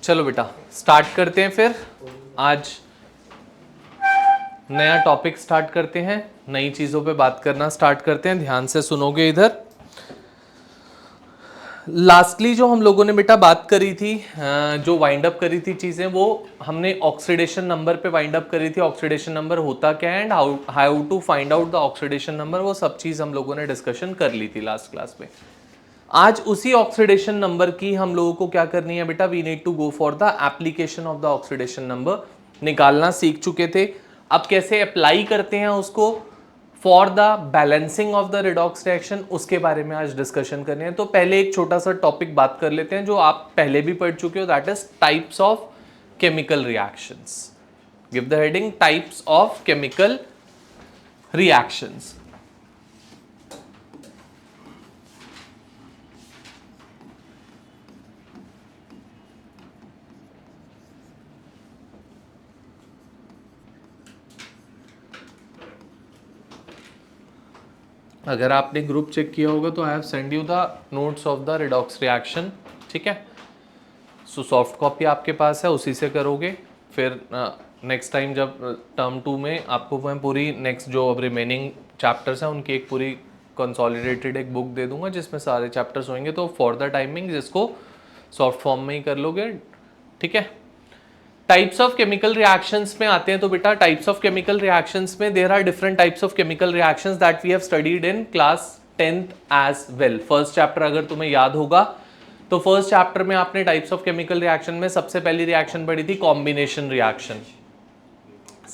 चलो बेटा स्टार्ट करते हैं फिर। आज नया टॉपिक स्टार्ट करते हैं, नई चीज़ों पे बात करना स्टार्ट करते हैं। ध्यान से सुनोगे इधर। लास्टली जो हम लोगों ने बेटा बात करी थी, जो वाइंड अप करी थी चीज़ें, वो हमने ऑक्सीडेशन नंबर पे वाइंड अप करी थी। ऑक्सीडेशन नंबर होता क्या है and how to find out the oxidation number, वो सब चीज़ हम लोगों ने डिस्कशन कर ली थी लास्ट क्लास में। आज उसी ऑक्सीडेशन नंबर की हम लोगों को क्या करनी है बेटा, we need to go for the application of the oxidation number. निकालना सीख चुके थे, अब कैसे अप्लाई करते हैं उसको for the balancing of the redox reaction, उसके बारे में आज डिस्कशन करने हैं। तो पहले एक छोटा सा टॉपिक बात कर लेते हैं जो आप पहले भी पढ़ चुके हो, that is types of chemical reactions. Give the heading types of chemical reactions. अगर आपने ग्रुप चेक किया होगा तो I have send you the notes of the redox reaction, ठीक है। सो सॉफ्ट कॉपी आपके पास है, उसी से करोगे। फिर नेक्स्ट टाइम जब टर्म 2 में आपको मैं पूरी नेक्स्ट जो अब रिमेनिंग चैप्टर्स हैं उनकी एक पूरी कंसोलिडेटेड एक बुक दे दूंगा जिसमें सारे चैप्टर्स होंगे। तो फॉर द टाइमिंग जिसको सॉफ्ट फॉर्म में ही कर लोगे, ठीक है। टाइप्स ऑफ केमिकल रिएक्शंस में आते हैं तो बेटा टाइप्स ऑफ केमिकल रिएक्शंस में there are different types of chemical reactions that we have studied in class 10th as well. First chapter अगर तुम्हें याद होगा तो फर्स्ट चैप्टर में आपने टाइप्स ऑफ केमिकल रिएक्शन में सबसे पहली रिएक्शन पढ़ी थी combination reaction,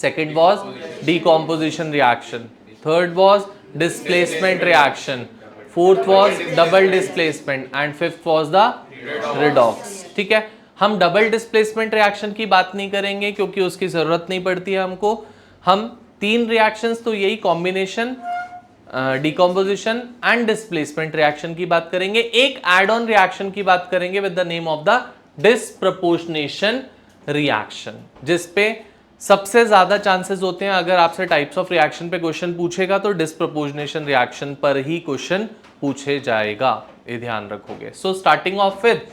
second was decomposition reaction, third was displacement reaction, fourth was double displacement and fifth was the redox, ठीक है। हम डबल डिस्प्लेसमेंट रिएक्शन की बात नहीं करेंगे क्योंकि उसकी जरूरत नहीं पड़ती है हमको। हम तीन रिएक्शंस तो यही combination, decomposition and displacement reaction की बात करेंगे। एक एड ऑन रिएक्शन की बात करेंगे with the name of the disproportionation reaction, जिसपे सबसे ज्यादा चांसेस होते हैं। अगर आपसे टाइप्स ऑफ रिएक्शन पे क्वेश्चन पूछेगा तो डिस्प्रपोर्शनेशन रिएक्शन पर ही क्वेश्चन पूछे जाएगा, ये ध्यान रखोगे। सो स्टार्टिंग ऑफ विद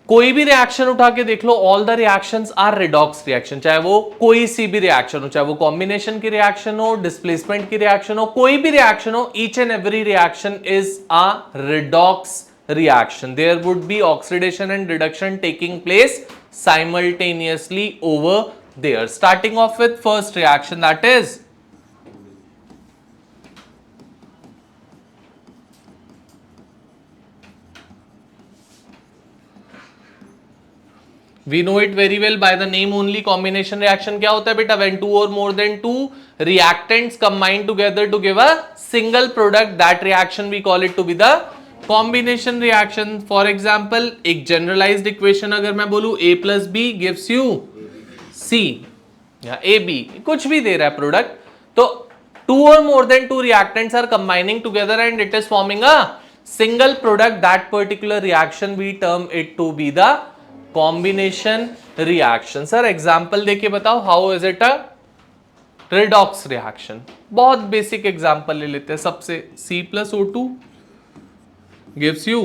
कोई भी रिएक्शन उठा के देख लो, all the reactions are redox reaction. चाहे वो कोई सी भी रिएक्शन हो, चाहे वो कॉम्बिनेशन की रिएक्शन हो, डिस्प्लेसमेंट की रिएक्शन हो, कोई भी रिएक्शन हो, each and every reaction is a redox reaction. There would be oxidation and reduction taking place simultaneously over there. Starting off with first reaction that is we know it very well by the name only, combination reaction क्या होता है बेटा, when two or more than two reactants combine together to give a single product, that reaction we call it to be the combination reaction. For example, एक generalized equation अगर मैं बोलूं a plus b gives you c या ab, कुछ भी दे रहा है product, तो two or more than two reactants are combining together and it is forming a single product. That particular reaction we term it to be the combination reaction. Sir example देके बताओ, how is it a redox reaction? बहुत basic example ले लेते हैं सबसे, C+O2 gives you,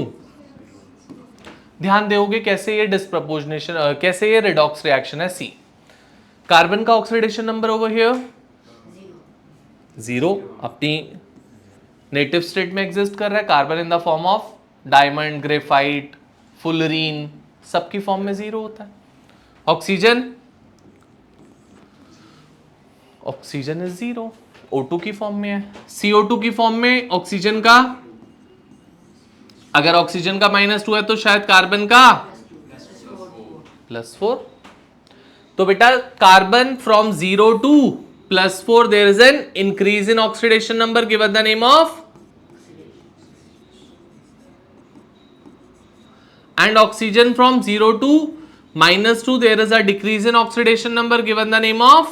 ध्यान दोगे कैसे ये डिस्प्रपोर्शनेशन, कैसे ये रिडॉक्स रिएक्शन है। C, कार्बन का ऑक्सीडेशन नंबर ओवर हियर 0, अपनी नेटिव स्टेट में एग्जिस्ट कर रहा है। Carbon in the form of diamond, graphite, fullerene, सबकी फॉर्म में 0 होता है। ऑक्सीजन, ऑक्सीजन इज 0, O2 की फॉर्म में है। CO2 की फॉर्म में ऑक्सीजन का, अगर ऑक्सीजन का -2 है तो शायद कार्बन का +4। तो बेटा carbon from 0 to +4 there is an increase in oxidation number given the name of, and oxygen from 0 to -2 there is a decrease in oxidation number given the name of,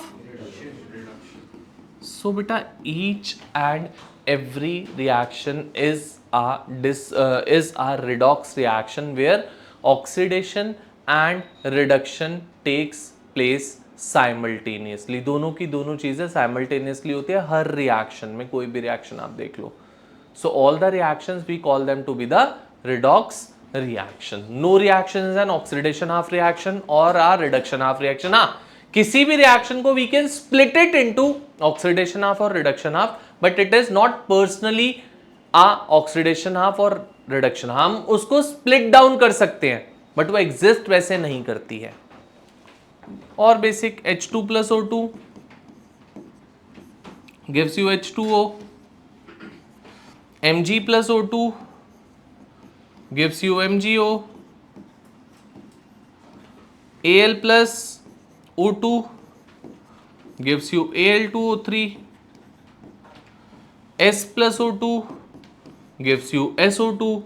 so beta each and every reaction is a redox reaction where oxidation and reduction takes place simultaneously. दोनों की दोनों चीजें simultaneously होती है हर reaction में, कोई भी reaction आप देख लो। So all the reactions we call them to be the redox reaction. No reaction is an oxidation half reaction or a reduction half reaction. हाँ, किसी भी reaction को we can split it into oxidation half और reduction half, but it is not personally a oxidation half और reduction. हम उसको split down कर सकते हैं, but वो exist वैसे नहीं करती है. और basic H2 plus O2 gives you H2O. Mg plus O2 gives you MgO. Al plus O2 gives you Al2O3. S plus O2 gives you SO2.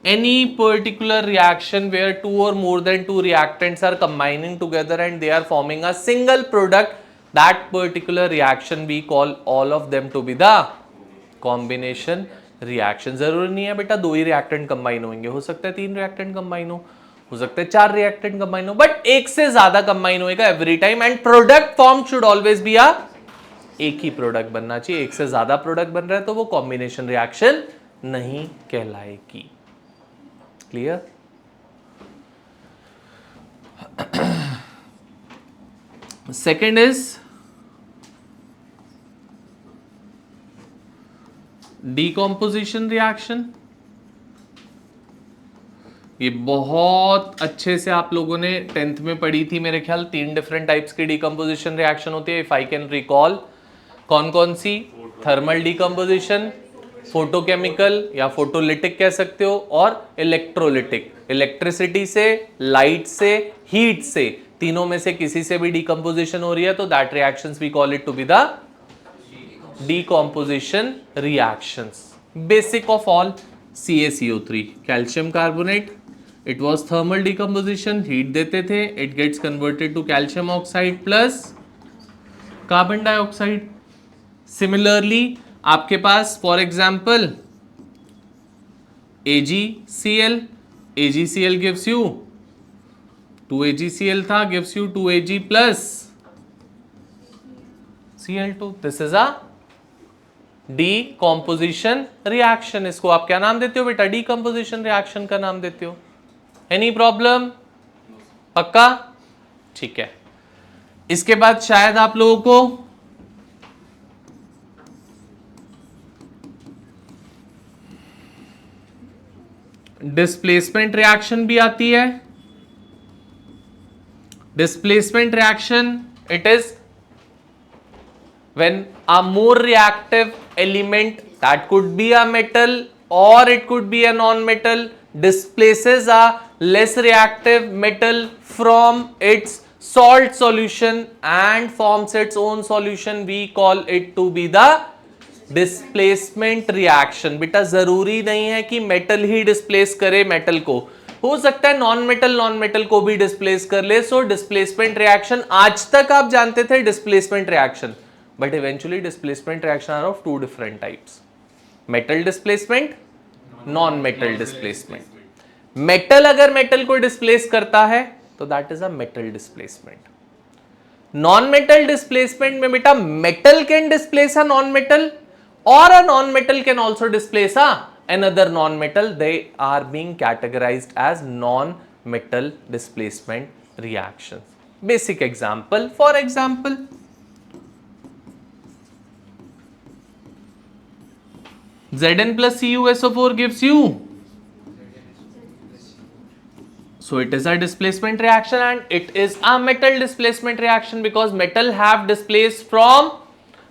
Any particular reaction where two or more than two reactants are combining together and they are forming a single product, that particular reaction we call all of them to be the combination reaction. जरूरी नहीं है बेटा 2 ही reactant combine होंगे, हो सकता है 3 reactant combine हो सकता है 4 reactant combine हो, but एक से ज्यादा combine होएगा every time and product form should always be a एक ही प्रोडक्ट बनना चाहिए. एक से ज्यादा प्रोडक्ट बन रहा है तो वो कॉम्बिनेशन रिएक्शन नहीं कहलाएगी. Clear? Second is decomposition reaction. ये बहुत अच्छे से आप लोगों ने 10th में पढ़ी थी मेरे ख्याल. 3 डिफरेंट टाइप्स की डीकम्पोजिशन रिएक्शन होती है. इफ आई कैन रिकॉल, कौन कौन सी? थर्मल डीकम्पोजिशन, फोटोकेमिकल या फोटोलिटिक कह सकते हो, और इलेक्ट्रोलिटिक. इलेक्ट्रिसिटी से, लाइट से, हीट से, तीनों में से किसी से भी डीकम्पोजिशन हो रही है तो that reactions we call it to be the decomposition reactions. Basic of all CaCO3, calcium carbonate. It was thermal decomposition, heat देते थे, it gets converted to calcium oxide plus carbon dioxide. Similarly आपके पास for example AgCl, AgCl gives you 2AgCl था, gives you 2Ag plus Cl2. This is a decomposition reaction. इसको आप क्या नाम देते हो बेटा? डीकम्पोजिशन रिएक्शन का नाम देते हो. Any problem? पक्का? ठीक है. इसके बाद शायद आप लोगों को डिस्प्लेसमेंट रिएक्शन भी आती है. Displacement reaction, it is when a more reactive element, that could be a metal or it could be a non-metal, displaces a less reactive metal from its salt solution and forms its own solution, we call it to be the displacement reaction. बेटा जरूरी नहीं है कि metal ही displace करे metal को, हो सकता है नॉन मेटल को भी डिस्प्लेस कर ले. सो डिस्प्लेसमेंट रिएक्शन, आज तक आप जानते थे displacement reaction, but eventually displacement reaction are of 2 different types: metal displacement, non-metal displacement. metal अगर metal को displace करता है तो that is a metal displacement. non-metal displacement में बेटा metal can displace a non-metal or a non-metal can also displace a another non-metal. They are being categorized as non-metal displacement reactions. Basic example, for example, Zn plus CuSO4 gives you, so it is a displacement reaction and it is a metal displacement reaction because metal have displaced from,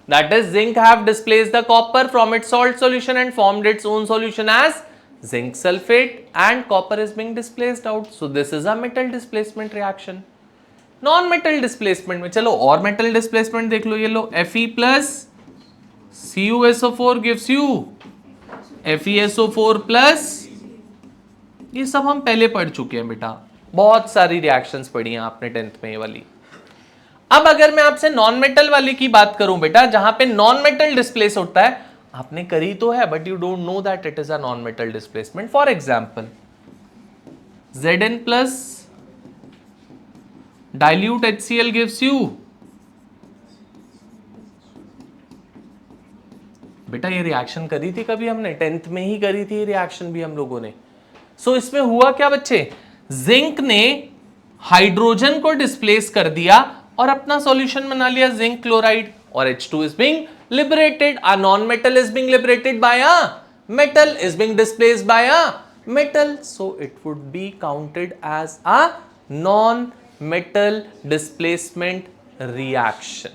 that is zinc have displaced the copper from its salt solution and formed its own solution as zinc sulfate, and copper is being displaced out. So this is a metal displacement reaction. Non-metal displacement में चलो और metal displacement देख लो. ये लो Fe plus CuSO4 gives you FeSO4 plus. ये सब हम पहले पढ़ चुके हैं बेटा, बहुत सारी रिएक्शंस पढ़ी हैं आपने 10th में ये वाली. अब अगर मैं आपसे नॉन मेटल वाली की बात करूं बेटा, जहां पे नॉन मेटल डिस्प्लेस होता है, आपने करी तो है but you don't know that it is a non metal displacement. For example Zn plus dilute HCl gives you, बेटा ये रिएक्शन करी थी कभी हमने 10th में ही करी थी, ये रिएक्शन भी हम लोगों ने. सो इसमें हुआ क्या बच्चे, जिंक ने हाइड्रोजन को डिस्प्लेस कर दिया और अपना सॉल्यूशन बना लिया जिंक क्लोराइड, और H2 is being liberated. A non-metal is being liberated by a metal, is being displaced by a metal. So it would be counted as a non-metal displacement reaction.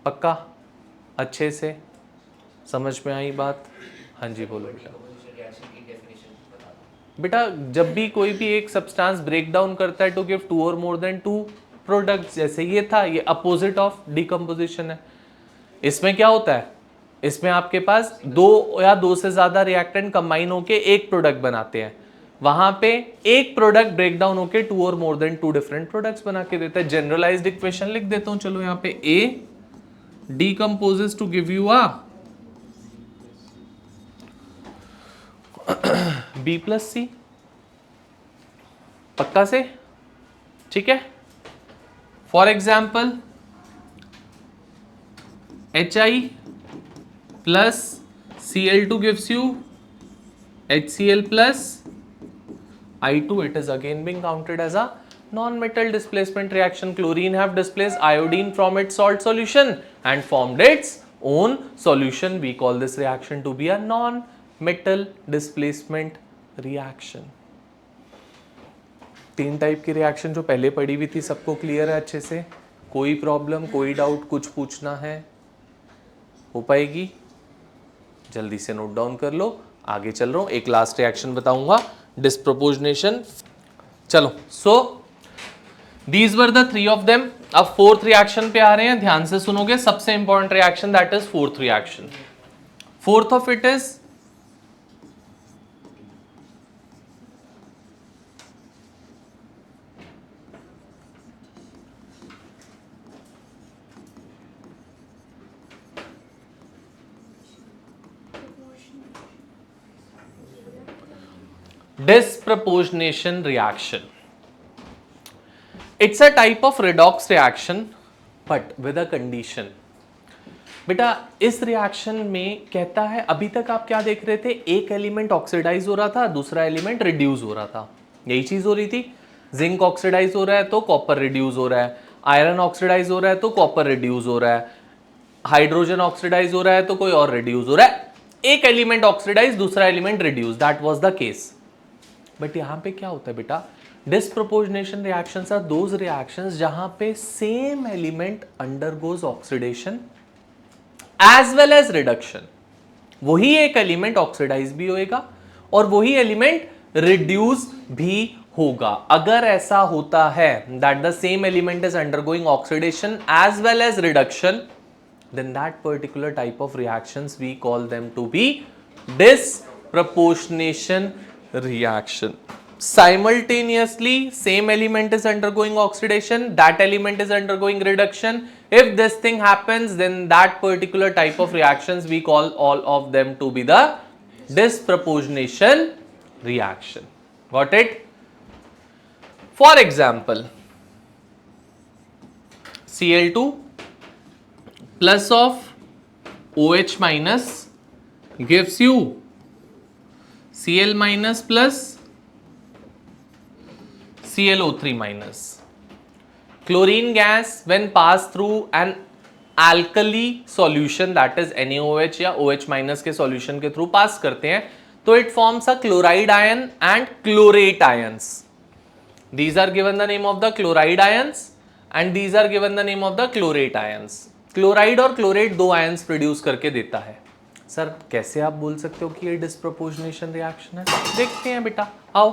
पक्का, अच्छे से समझ में आई बात? हाँ जी बोलो बेटा। बेटा जब भी कोई भी एक सब्सटेंस ब्रेक डाउन करता है टू गिव टू और मोर देन टू प्रोडक्ट्स, जैसे ये था, ये अपोजिट ऑफ डिकम्पोजिशन है। इसमें क्या होता है, इसमें आपके पास दो या दो से ज्यादा रिएक्टेंट कंबाइन होके एक प्रोडक्ट बनाते हैं, वहां पे एक प्रोडक्ट ब्रेक डाउन होके टू और more than two different products बना के देता है। जनरलाइज्ड इक्वेशन लिख देता हूं, चलो यहाँ पे ए decomposes to give you a B plus C, पक्का से, ठीक है। For example HI plus Cl2 gives you HCl plus I2. It is again being counted as a non-metal displacement reaction. Chlorine have displaced iodine from its salt solution and formed its own solution. We call this reaction to be a non-metal displacement reaction. तीन type की reaction जो पहले पढ़ी हुई थी, सबको clear है अच्छे से? कोई प्रॉब्लम, कोई डाउट, कुछ पूछना है? हो पाएगी? जल्दी से नोट डाउन कर लो। आगे चल रहा हूं, एक लास्ट रिएक्शन बताऊंगा, डिस्प्रोपोर्शनेशन। चलो, सो These were the three of them. अब फोर्थ रिएक्शन पे आ रहे हैं, ध्यान से सुनोगे। सबसे important reaction, that is fourth reaction. Fourth of it is disproportionation reaction. It's a type of redox reaction but with a condition. बेटा इस रिएक्शन में कहता है, अभी तक आप क्या देख रहे थे, एक एलिमेंट ऑक्सीडाइज हो रहा था, दूसरा एलिमेंट रिड्यूस हो रहा था, यही चीज हो रही थी। जिंक ऑक्सीडाइज हो रहा है तो कॉपर रिड्यूस हो रहा है, आयरन ऑक्सीडाइज हो रहा है तो कॉपर रिड्यूस हो रहा है, हाइड्रोजन ऑक्सीडाइज हो रहा है तो कोई और रिड्यूस हो रहा है। एक एलिमेंट ऑक्सीडाइज, दूसरा element reduce, that was the case. But यहां पे क्या होता है बेटा, disproportionation reactions are those reactions जहां पे same element undergoes oxidation as well as reduction. वही एक एलिमेंट ऑक्सीडाइज भी होएगा और वही एलिमेंट रिड्यूस भी होगा। अगर ऐसा होता है that the same element is undergoing oxidation as well as reduction, then that particular type of reactions we call them to be disproportionation reaction. Simultaneously same element is undergoing oxidation, that element is undergoing reduction. If this thing happens, then that particular type of reactions we call all of them to be the disproportionation reaction. Got it? For example, Cl2 plus of OH minus gives you Cl minus plus ClO3 minus. Chlorine gas when passed through an alkali solution, that is NaOH या OH minus के solution के through pass करते हैं, तो it forms a chloride ion and chlorate ions. These are given the name of the chloride ions and these are given the name of the chlorate ions. Chloride और chlorate दो ions produce करके देता है। Sir कैसे आप बोल सकते हो कि ये डिस्प्रोपोर्शनेशन रिएक्शन है? देखते हैं बेटा, आओ।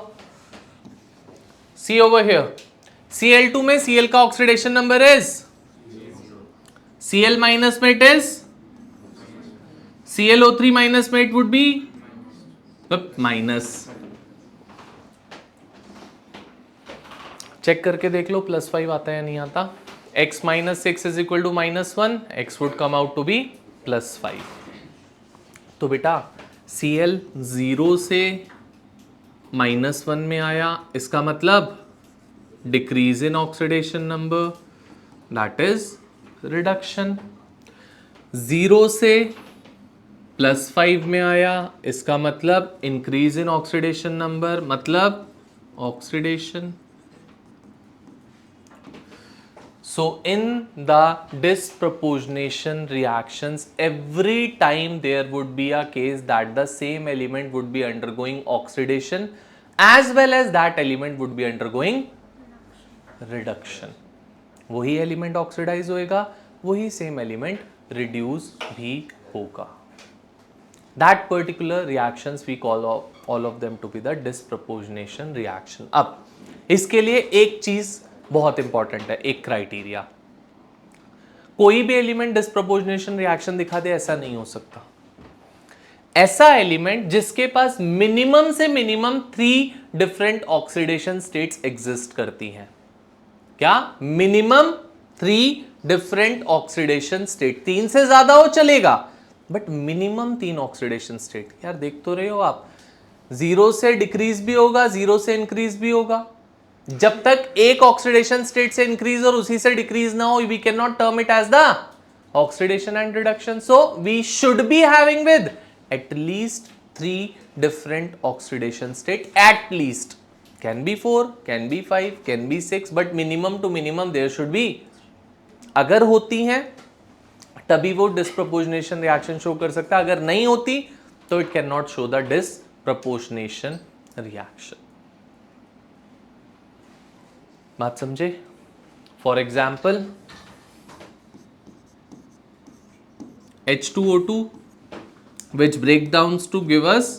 सी ओवर हियर, Cl2 में Cl का oxidation number is Cl minus में इट इज ClO3 माइनस में it would be minus. Check करके देख लो +5 आता है या नहीं आता। x minus 6 is equal to -1, x would come out to be +5. तो बेटा Cl 0 से -1 में आया, इसका मतलब decrease in oxidation number, that is reduction. 0 से +5 में आया, इसका मतलब इंक्रीज इन ऑक्सीडेशन नंबर, मतलब oxidation. So in the disproportionation reactions, every time there would be a case that the same element would be undergoing oxidation as well as that element would be undergoing reduction. वही element oxidise होएगा, वही same element reduce भी होगा. That particular reactions we call all of them to be the disproportionation reaction. अब इसके लिए एक चीज बहुत इंपॉर्टेंट है, एक क्राइटेरिया. कोई भी एलिमेंट डिस्प्रोपोर्शनेशन रिएक्शन दिखा दे ऐसा नहीं हो सकता. ऐसा एलिमेंट जिसके पास मिनिमम से minimum 3 different oxidation states exist करती हैं. क्या? Minimum 3 different oxidation state. 3 से ज्यादा हो चलेगा, बट मिनिमम 3 ऑक्सीडेशन स्टेट. यार देख तो रहे हो आप, 0 से डिक्रीज भी होगा, 0 से इंक्रीज भी होगा. जब तक एक ऑक्सीडेशन स्टेट से इंक्रीज और उसी से डिक्रीज ना हो, we can not term it as the oxidation and reduction. So we should be having with at least 3 different oxidation state. At least can be 4, can be 5, can be 6, but minimum two minimum there should be. अगर होती हैं तभी वो disproportionation reaction show कर सकता है. अगर नहीं होती तो it can not show the disproportionation reaction. बात समझे? For example H2O2 which break downs to give us,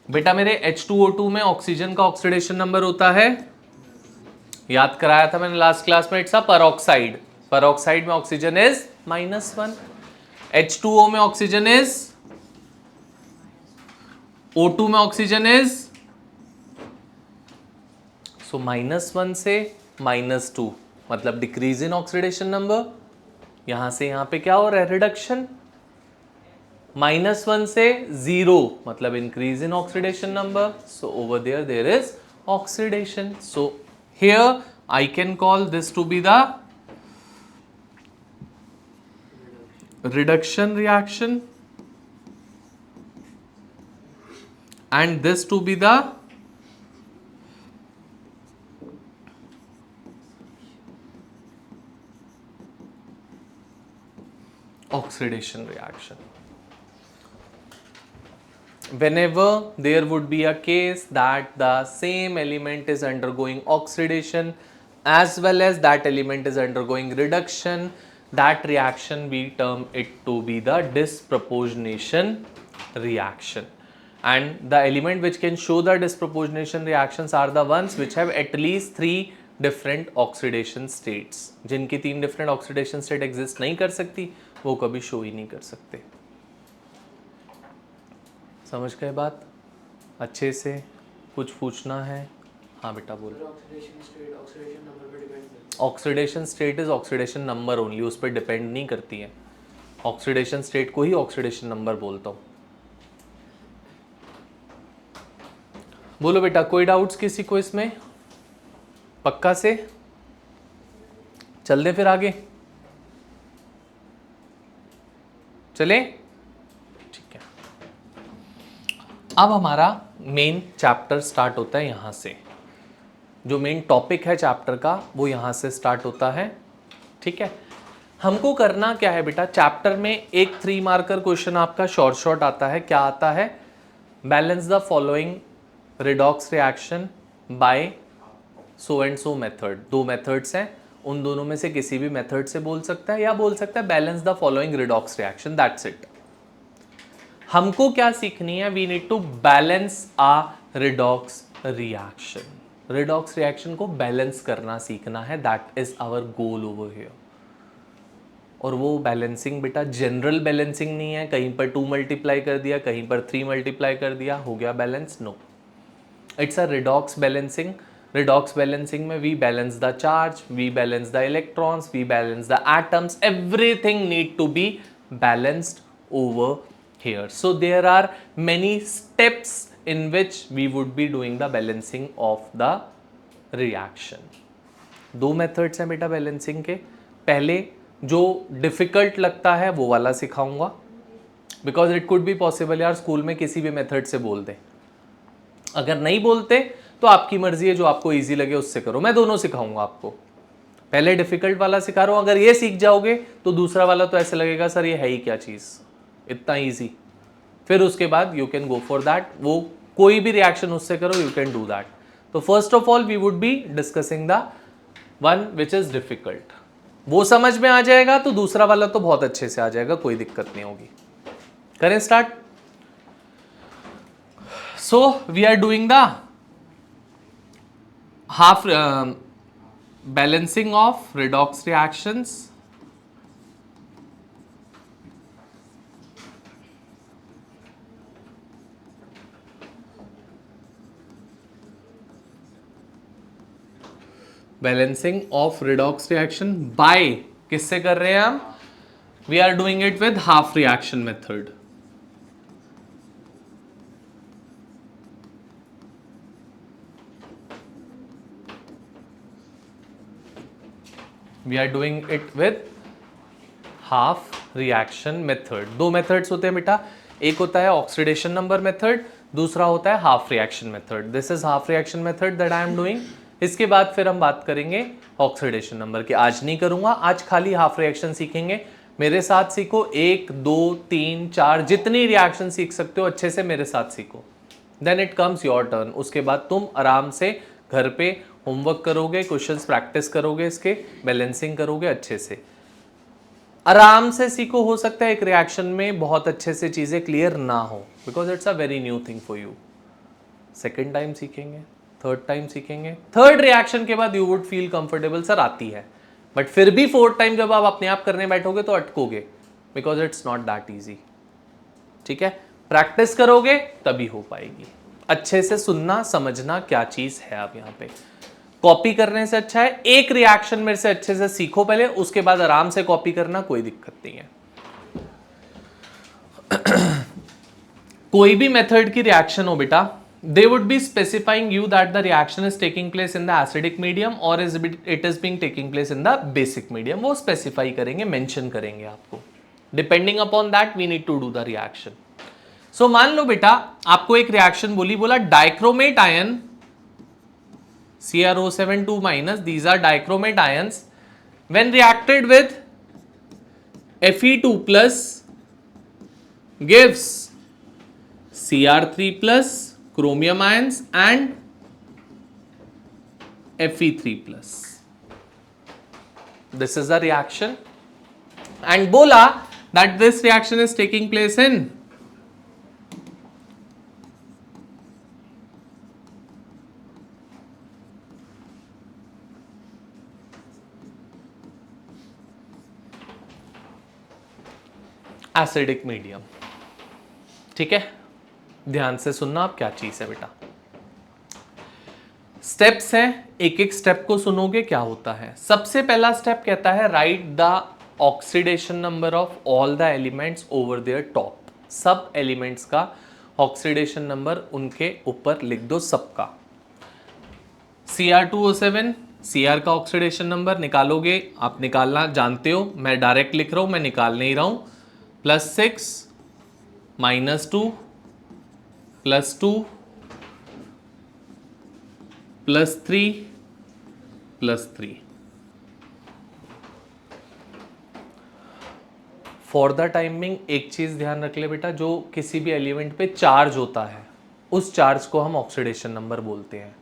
बेटा मेरे H2O2 में ऑक्सीजन का ऑक्सीडेशन नंबर होता है, याद कराया था मैंने लास्ट क्लास में, इट्स अ परऑक्साइड. परऑक्साइड में ऑक्सीजन इज -1. H2O में ऑक्सीजन इज, O2 में ऑक्सीजन इज, सो -1 से -2 मतलब डिक्रीज इन ऑक्सीडेशन नंबर. यहां से यहां पे क्या हो रहा है? रिडक्शन. -1 से 0 मतलब increase in oxidation number. So over there is oxidation. So here I can call this to be the reduction reaction and this to be the oxidation reaction. Whenever there would be a case that the same element is undergoing oxidation as well as that element is undergoing reduction, that reaction we term it to be the disproportionation reaction. And the element which can show the disproportionation reactions are the ones which have at least 3 different oxidation states. जिनकी 3 different oxidation state exist नहीं कर सकती, वो कभी show ही नहीं कर सकते. समझ गए बात अच्छे से? कुछ पूछना है? हाँ बेटा बोलो. Oxidation state is oxidation number only, उस पर डिपेंड नहीं करती है. ऑक्सीडेशन स्टेट को ही ऑक्सीडेशन नंबर बोलता हूँ. बोलो बेटा, कोई डाउट्स किसी को इसमें? पक्का से चल दे फिर आगे. चले? ठीक है. अब हमारा मेन चैप्टर स्टार्ट होता है यहां से. जो मेन टॉपिक है चैप्टर का वो यहां से स्टार्ट होता है. ठीक है. हमको करना क्या है बेटा, चैप्टर में एक 3 मार्कर क्वेश्चन आपका शॉर्ट आता है. क्या आता है? Balance the following redox reaction bye so and so method. 2 methods हैं, उन दोनों में से किसी भी मेथड से बोल सकता है या बोल सकता है balance the following redox reaction. That's it. हमको क्या सीखनी है? We need to balance a redox reaction. Redox reaction को बैलेंस करना सीखना है. That is our goal over here. और वो बैलेंसिंग बेटा जनरल बैलेंसिंग नहीं है, कहीं पर 2 मल्टीप्लाई कर दिया, कहीं पर 3 मल्टीप्लाई कर दिया, हो गया balance. No, it's a redox balancing. Redox balancing में we balance the charge, we balance the electrons, we balance the atoms. Everything need to be balanced over here. So there are many steps in which we would be doing the balancing of the reaction. 2 methods हैं बेटा balancing के. पहले जो difficult लगता है वो वाला सिखाऊंगा, because it could be possible यार स्कूल में किसी भी मेथड से बोल दे, अगर नहीं बोलते तो आपकी मर्जी है, जो आपको इजी लगे उससे करो। मैं दोनों सिखाऊंगा आपको, पहले डिफिकल्ट वाला सिखा रहा हूं, अगर ये सीख जाओगे तो दूसरा वाला तो ऐसे लगेगा सर ये है ही क्या चीज, इतना इजी। फिर उसके बाद you can go for that, वो कोई भी रिएक्शन उससे करो, यू कैन डू दैट। तो first of all we would be discussing the one which is difficult, वो समझ में आ जाएगा तो दूसरा वाला तो बहुत अच्छे से आ जाएगा, कोई दिक्कत नहीं होगी। करें start. So we are doing the half balancing of redox reactions, balancing of redox reaction by किससे कर रहे हैं हम, we are doing it with half reaction method. We are doing it with half reaction method. दो methods होते हैं बेटा, एक होता है ऑक्सीडेशन नंबर मेथड, दूसरा होता है half reaction method. This is half reaction method that I am doing. इसके बाद फिर हम बात करेंगे ऑक्सीडेशन नंबर की, आज नहीं करूंगा, आज खाली हाफ रिएक्शन सीखेंगे। मेरे साथ सीखो, 1 2 3 4 जितनी रिएक्शन सीख सकते हो अच्छे से मेरे साथ सीखो, then it comes your turn. उसके बाद तुम आराम से घर पे होमवर्क करोगे, क्वेश्चंस प्रैक्टिस करोगे, इसके बैलेंसिंग करोगे अच्छे से, आराम से सीखो। हो सकता है एक रिएक्शन में बहुत अच्छे से चीजें क्लियर ना हो, because it's a very new thing for you. Second time सीखेंगे, थर्ड टाइम सीखेंगे, थर्ड रिएक्शन के बाद you would feel comfortable, sir आती है, बट फिर भी फोर्थ टाइम जब आप अपने आप करने बैठोगे तो अटकोगे, because it's not that easy. ठीक है, प्रैक्टिस करोगे तभी हो पाएगी। अच्छे से सुनना समझना क्या चीज है। आप यहाँ पे कॉपी करने से अच्छा है एक रिएक्शन मेरे से अच्छे से सीखो पहले, उसके बाद आराम से कॉपी करना, कोई दिक्कत नहीं है। कोई भी मेथड की रिएक्शन हो बेटा, they would be specifying you that the reaction is taking place in the acidic medium or it is being taking place in the basic medium। वो specify करेंगे, mention करेंगे आपको। Depending upon that we need to do the reaction। So मान लो बेटा आपको एक reaction बोला dichromate ion CrO7 2-, these are dichromate ions, when reacted with Fe2+ gives Cr3+ chromium ions and Fe3+. This is the reaction, and bola that this reaction is taking place in acidic medium. ठीक है, ध्यान से सुनना आप क्या चीज है बेटा। स्टेप्स हैं, एक एक स्टेप को सुनोगे क्या होता है। सबसे पहला स्टेप कहता है right the oxidation number of all the elements over there top. सब एलिमेंट्स का ऑक्सीडेशन नंबर उनके ऊपर लिख दो, सबका। Cr2O7 Cr का ऑक्सीडेशन नंबर निकालोगे, आप निकालना जानते हो, मैं डायरेक्ट लिख रहा हूं, मैं निकाल नहीं रहा हूं। +6 -2 +2 +3 +3। फॉर द टाइमिंग एक चीज ध्यान रख ले बेटा, जो किसी भी एलिमेंट पे चार्ज होता है उस चार्ज को हम ऑक्सीडेशन नंबर बोलते हैं,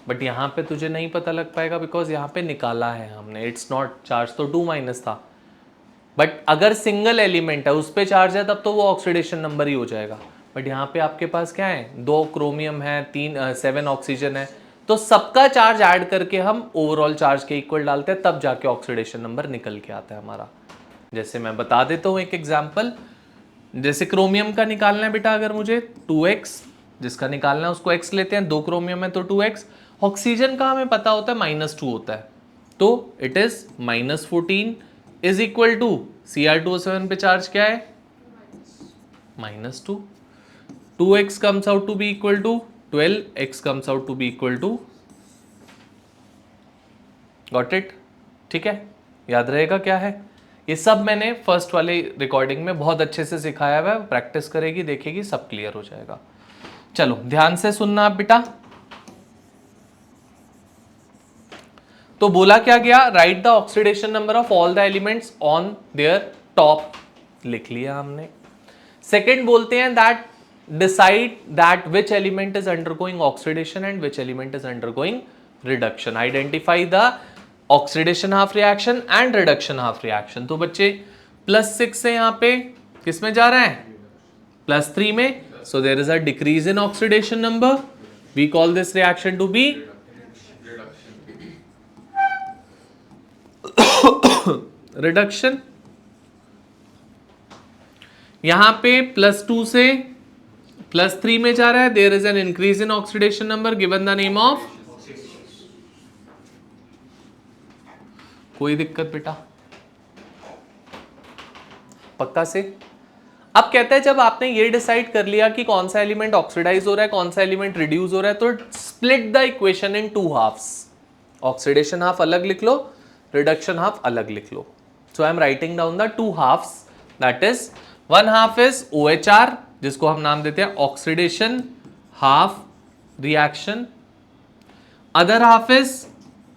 बट यहाँ पे तुझे नहीं पता लग पाएगा बिकॉज यहाँ पे निकाला है हमने, इट्स नॉट चार्ज, तो 2- था, बट अगर सिंगल एलिमेंट है उस पे चार्ज है तब तो वो ऑक्सीडेशन नंबर ही हो जाएगा। बट यहाँ पे आपके पास क्या है, 2 क्रोमियम है, 7 ऑक्सीजन है, तो सबका चार्ज ऐड करके हम ओवरऑल चार्ज के इक्वल डालते हैं, तब जाके ऑक्सीडेशन नंबर निकल के आता है हमारा। जैसे मैं बता देता हूँ एक एग्जाम्पल, जैसे क्रोमियम का निकालना है बेटा, अगर मुझे 2x जिसका निकालना है उसको x लेते हैं, 2 क्रोमियम है तो 2x। ऑक्सीजन का हमें पता होता है -2 होता है, तो it is -14 is equal to Cr2O7 पे चार्ज क्या है -2, 2x comes out to be equal to 12, x comes out to be equal to, got it। ठीक है, याद रहेगा क्या है, ये सब मैंने फर्स्ट वाले रिकॉर्डिंग में बहुत अच्छे से सिखाया हुआ है, प्रैक्टिस करेगी देखेगी सब क्लियर हो जाएगा। चलो ध्यान से सुनना आप बेटा। तो बोला क्या गया, right the oxidation number of all the elements on their top, लिख लिया हमने। सेकेंड बोलते हैं that decide that which element is undergoing oxidation and which element is undergoing reduction, identify the oxidation half reaction and reduction half reaction. तो बच्चे +6 से यहां पे किस में जा रहा है, +3 में, so there is a decrease in oxidation number, we call this reaction to be reduction. यहां पे +2 से +3 में जा रहा है, there is an increase in oxidation number given the name of, कोई दिक्कत बेटा, पक्का से। अब कहता है जब आपने ये डिसाइड कर लिया कि कौन सा एलिमेंट ऑक्सीडाइज हो रहा है कौन सा एलिमेंट रिड्यूस हो रहा है, तो split the equation in 2 halves, oxidation half अलग लिख लो, रिडक्शन हाफ अलग लिख लो। So I am writing down the 2 halves, that is 1 half is OHR जिसको हम नाम देते हैं oxidation half reaction, other half is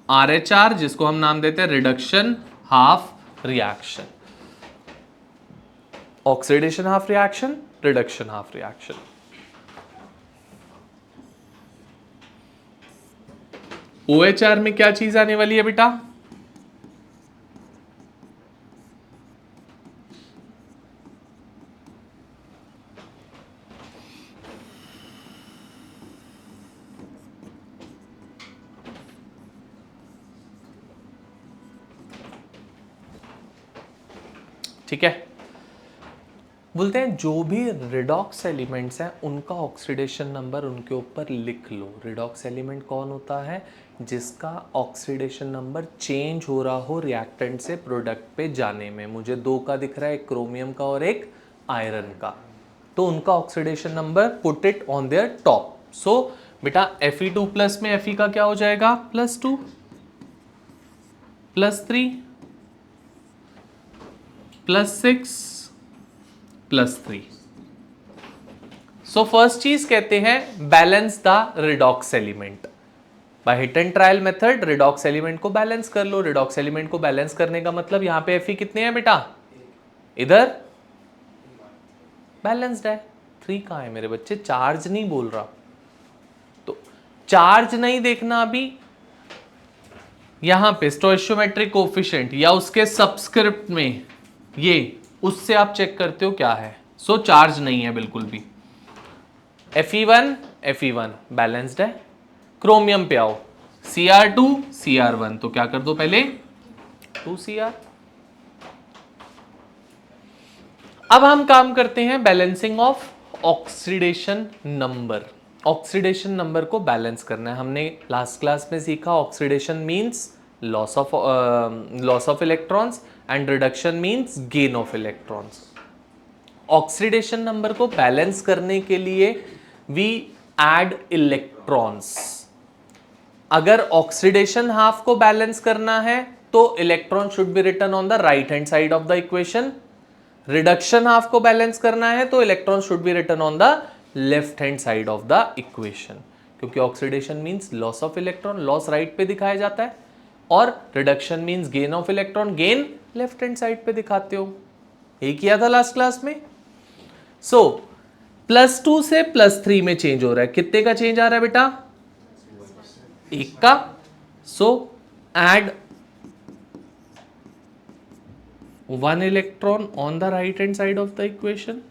RHR जिसको हम नाम देते हैं reduction half reaction, oxidation half reaction, reduction half reaction. OHR में क्या चीज आने वाली है बेटा, ठीक है। बोलते हैं जो भी रिडॉक्स एलिमेंट्स हैं उनका ऑक्सीडेशन नंबर उनके ऊपर लिख लो। रिडॉक्स एलिमेंट कौन होता है, जिसका ऑक्सीडेशन नंबर चेंज हो रहा हो रिएक्टेंट से प्रोडक्ट पे जाने में। मुझे 2 का दिख रहा है, एक क्रोमियम का और एक आयरन का, तो उनका oxidation number put it on their top. So बेटा Fe2 प्लस में Fe का क्या हो जाएगा, +2 +3 +6 +3। सो फर्स्ट चीज कहते हैं balance the redox element by hit and trial method. Redox element को बैलेंस कर लो। रिडॉक्स एलिमेंट को बैलेंस करने का मतलब यहां पे Fe कितने हैं बेटा, इधर बैलेंस्ड है, 3 कहां है मेरे बच्चे, चार्ज नहीं बोल रहा, तो चार्ज नहीं देखना अभी। यहां पे स्टोइचियोमेट्रिक कोएफिशिएंट या उसके सबस्क्रिप्ट में ये, उससे आप चेक करते हो क्या है। सो चार्ज नहीं है बिल्कुल भी। Fe1 बैलेंस्ड है। क्रोमियम पे आओ, Cr2 Cr1, तो क्या कर दो पहले 2Cr। अब हम काम करते हैं balancing of oxidation number. Oxidation number को बैलेंस करना है। हमने लास्ट क्लास में सीखा oxidation means loss of electrons and reduction means gain of electrons. Oxidation number को बैलेंस करने के लिए वी ऐड इलेक्ट्रॉन्स। अगर ऑक्सीडेशन हाफ को बैलेंस करना है तो electron should be written on the right hand side of the equation. Reduction half को बैलेंस करना है तो electron should be written on the left hand side of the equation, क्योंकि oxidation means loss of electron, loss right पे दिखाया जाता है, और reduction means gain of electron, gain left hand side पे दिखाते हो। यही किया था लास्ट क्लास में। सो +2 से +3 में चेंज हो रहा है, कितने का चेंज आ रहा है बेटा, 1 का। So add 1 electron on the right hand side of the equation.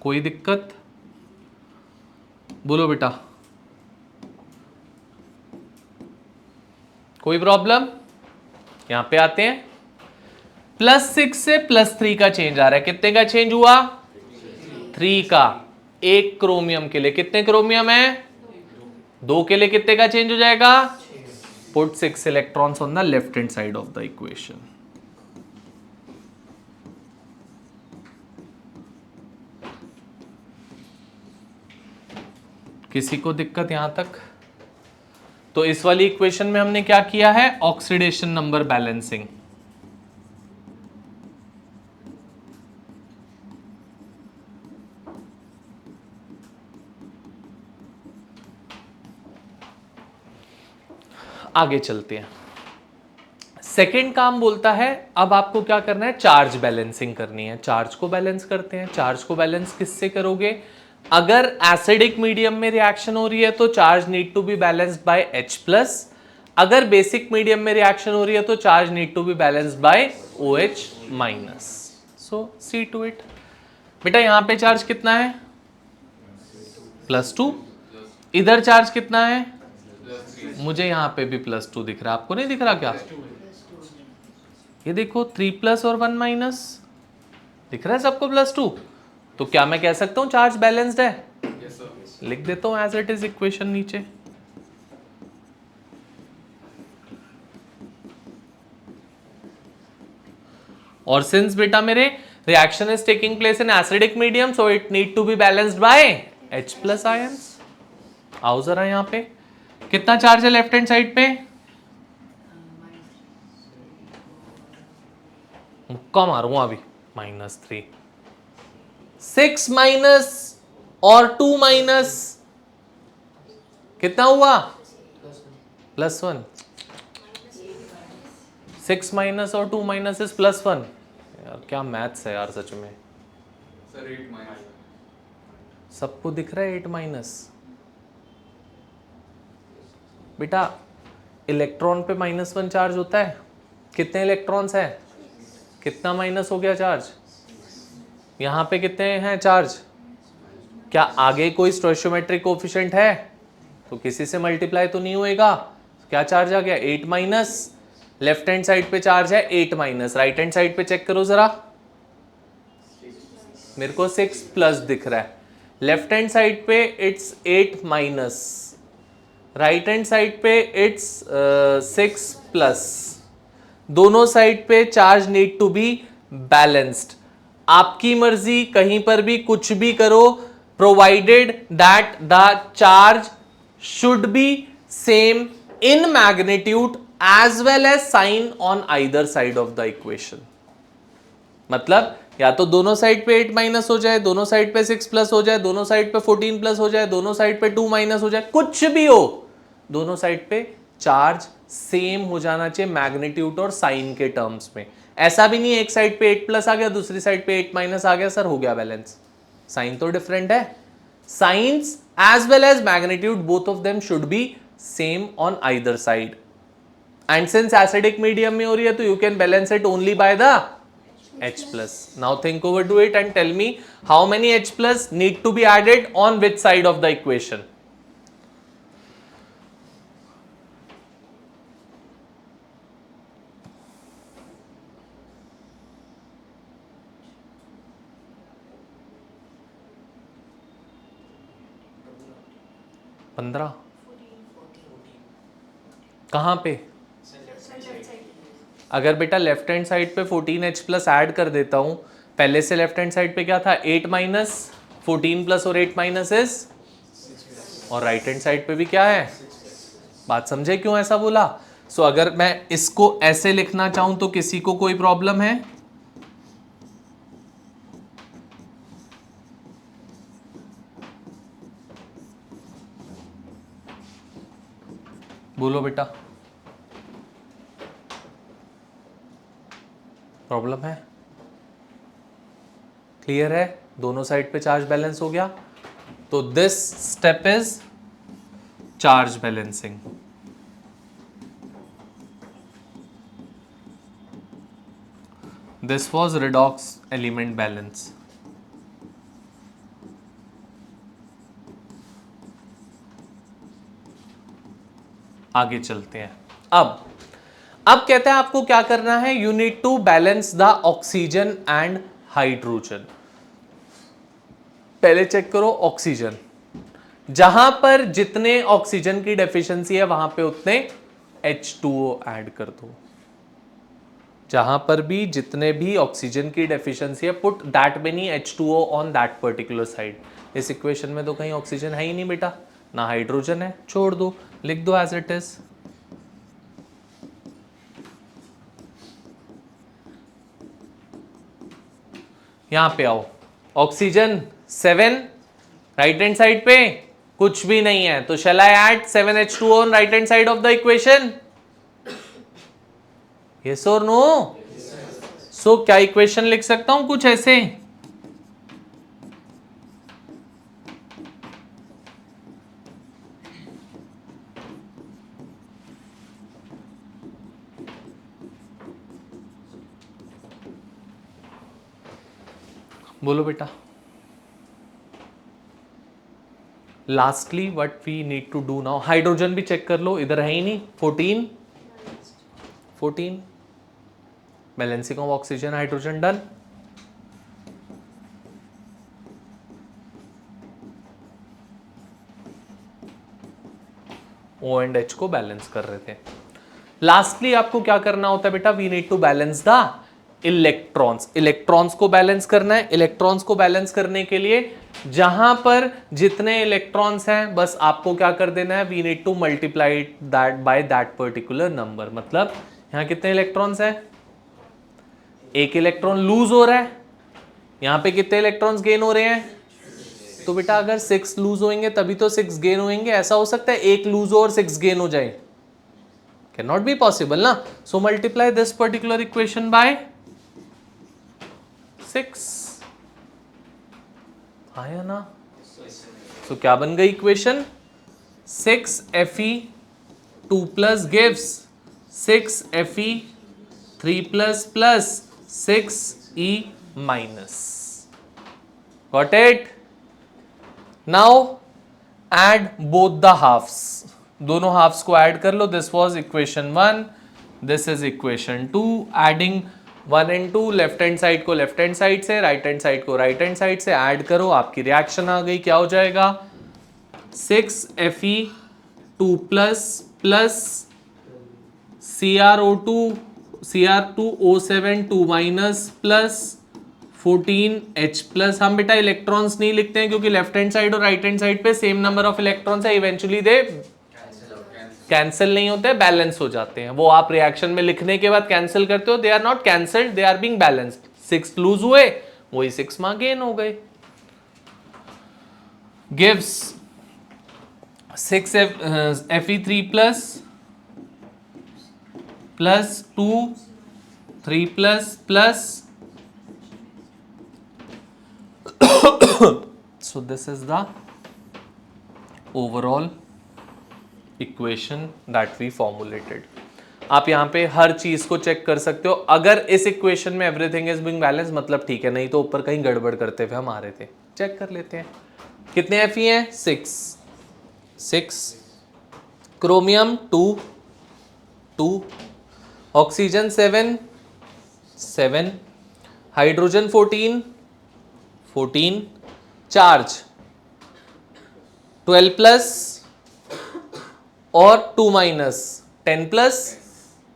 कोई दिक्कत, बोलो बेटा, कोई प्रॉब्लम। यहां पे आते हैं, +6 से +3 का चेंज आ रहा है, कितने का चेंज हुआ, 3 का। एक क्रोमियम के लिए कितने क्रोमियम है, 2 के लिए कितने का चेंज हो जाएगा, put 6 electrons on the left hand side of the equation. किसी को दिक्कत यहां तक, तो इस वाली इक्वेशन में हमने क्या किया है, ऑक्सीडेशन नंबर बैलेंसिंग। आगे चलते हैं। सेकेंड काम बोलता है अब आपको क्या करना है, चार्ज बैलेंसिंग करनी है। चार्ज को बैलेंस करते हैं। चार्ज को बैलेंस किससे करोगे, अगर एसिडिक मीडियम में रिएक्शन हो रही है तो charge need to be balanced by H+, अगर बेसिक मीडियम में रिएक्शन हो रही है तो charge need to be balanced by OH-। So see to it. बेटा यहां पे चार्ज कितना है, +2। इधर चार्ज कितना है, मुझे यहां पे भी +2 दिख रहा है, आपको नहीं दिख रहा क्या, ये देखो 3+ और 1- दिख रहा है सबको +2। तो क्या मैं कह सकता हूं चार्ज बैलेंस्ड है, लिख देता हूं एज इट इज इक्वेशन नीचे। और सिंस बेटा मेरे reaction is taking place in acidic medium so it need to be balanced by H+ ions. आओ जरा यहां पे कितना चार्ज है लेफ्ट हैंड साइड पे, मुक्का मारूंगा अभी, -3। 6- और 2- कितना हुआ, +1। 6- और 2- इज +1। यार क्या मैथ्स है यार सच में। सर 8- सबको दिख रहा है 8-। बेटा इलेक्ट्रॉन पे -1 चार्ज होता है, कितने इलेक्ट्रॉन्स हैं, कितना माइनस हो गया चार्ज, यहां पे कितने हैं चार्ज, क्या आगे कोई स्टोइचियोमेट्रिक कोएफिशिएंट है, तो किसी से मल्टीप्लाई तो नहीं होएगा, क्या चार्ज आ गया 8-। लेफ्ट हैंड साइड पे चार्ज है 8-, राइट हैंड साइड पे चेक करो जरा, मेरे को 6+ दिख रहा है। लेफ्ट हैंड साइड पे इट्स 8-, राइट हैंड साइड पे इट्स 6+। दोनों साइड पे charge need to be balanced. आपकी मर्जी, कहीं पर भी कुछ भी करो, provided that the charge should be same in magnitude as well as sign on either side of the equation. मतलब या तो दोनों साइड पे 8- हो जाए, दोनों साइड पे 6+ हो जाए, दोनों साइड पे 14+ हो जाए, दोनों साइड पे 2- हो जाए, कुछ भी हो, दोनों साइड पे चार्ज सेम हो जाना चाहिए मैग्नीट्यूड और साइन के टर्म्स में। ऐसा भी नहीं एक साइड पे 8+ आ गया, दूसरी साइड पे 8- आ गया, सर हो गया बैलेंस, साइन तो डिफरेंट है। Signs as well as magnitude both of them should be same on either side. And since acidic medium में हो रही है तो you can balance it only by the H+. Now think over to it and tell me how many H+ need to be added on which side of the equation. पंद्रह कहां पे, अगर बेटा लेफ्ट हैंड साइड पे 14H+ add कर देता हूं, पहले से लेफ्ट हैंड साइड पे क्या था 8- 14+ और 8- इज, और राइट हैंड साइड पे भी क्या है, बात समझे क्यों ऐसा बोला। सो अगर मैं इसको ऐसे लिखना चाहूं तो किसी को कोई प्रॉब्लम है, बोलो बेटा, प्रॉब्लम है, क्लियर है, दोनों साइड पे चार्ज बैलेंस हो गया। तो this step is charge balancing. This was redox element balance. आगे चलते हैं। अब कहता है आपको क्या करना है, you need to balance the oxygen and hydrogen. पहले चेक करो ऑक्सीजन, जहां पर जितने ऑक्सीजन की डेफिशिएंसी है वहां पे उतने H2O ऐड कर दो। जहां पर भी जितने भी ऑक्सीजन की डेफिशिएंसी है, put that many H2O on that particular side. इस इक्वेशन में तो कहीं ऑक्सीजन है ही नहीं बेटा, ना हाइड्रोजन है, छोड़ दो। लिख दो एज इट इज। यहां पे आओ, ऑक्सीजन 7 राइट हैंड साइड पे कुछ भी नहीं है, तो shall I add 7H2 on right hand side of the equation? Yes और नो? सो क्या इक्वेशन लिख सकता हूं कुछ ऐसे, बोलो बेटा। Lastly what we need to do now, hydrogen भी चेक कर लो, इधर है ही नहीं। 14 balancing of oxygen hydrogen done. O and H को बैलेंस कर रहे थे। लास्टली आपको क्या करना होता है बेटा, we need to balance the electrons. Electrons को बैलेंस करना है। इलेक्ट्रॉन्स को बैलेंस करने के लिए जहां पर जितने इलेक्ट्रॉन्स हैं बस आपको क्या कर देना है, we need to multiply that by that particular number. मतलब यहां कितने इलेक्ट्रॉन्स हैं, एक इलेक्ट्रॉन लूज हो रहा है, यहां पे कितने इलेक्ट्रॉन्स गेन हो रहे हैं, तो बेटा अगर 6 लूज होंगे तभी तो 6 गेन होंगे। ऐसा हो सकता है एक लूज हो और 6 गेन हो जाए? कैन नॉट बी पॉसिबल ना। So multiply this particular equation by 6। आया ना? सो क्या बन गई equation, 6Fe2 plus gives 6Fe3 plus plus 6E minus. Got it? Now add both the halves, दोनों हाफ्स को ऐड कर लो। This was equation 1, this is equation 2। Adding 1 and 2, left hand side को लेफ्ट हैंड साइड से, right hand side को right hand side से add करो, आपकी रिएक्शन आ गई। क्या हो जाएगा, 6Fe2 plus plus Cr2O7 2 minus plus 14H plus. हम बेटा इलेक्ट्रॉन्स नहीं लिखते हैं क्योंकि लेफ्ट हैंड साइड और राइट हैंड साइड पे सेम नंबर ऑफ इलेक्ट्रॉन्स है, इवेंचुअली दे कैंसिल नहीं होते, बैलेंस हो जाते हैं। वो आप रिएक्शन में लिखने के बाद कैंसिल करते हो, they are not cancelled, they are being balanced. 6 lose हुए, वही 6 मां गेन हो गए। Gives 6Fe3 plus plus 2 3 plus plus, so this is the overall equation that we formulated. आप यहां पे हर चीज को चेक कर सकते हो। अगर इस इक्वेशन में एवरीथिंग इज बीइंग बैलेंस मतलब ठीक है, नहीं तो ऊपर कहीं गड़बड़ करते हुए हम आ रहे थे। चेक कर लेते हैं कितने Fe हैं, 6 chromium 2 oxygen 7 hydrogen 14 charge 12 plus और 2 माइनस 10 प्लस